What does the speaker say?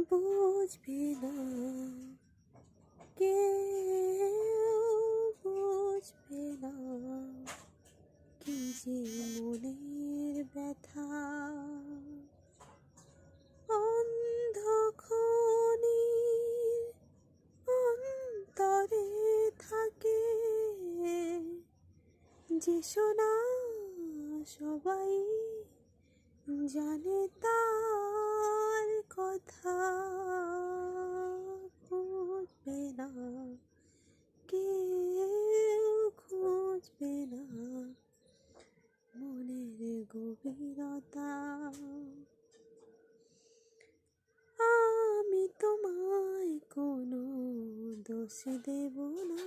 বুঝবে না, কেউ বুঝবে না কি যে মনের ব্যথা। অন্ধখনির অন্তরে থাকে যে সোনা, সবাই জানে তার কথা। খুঁজবে না, কেউ খুঁজবে না মনের গভীরতা। আমি তোমায় কোনো দোষ দেব না,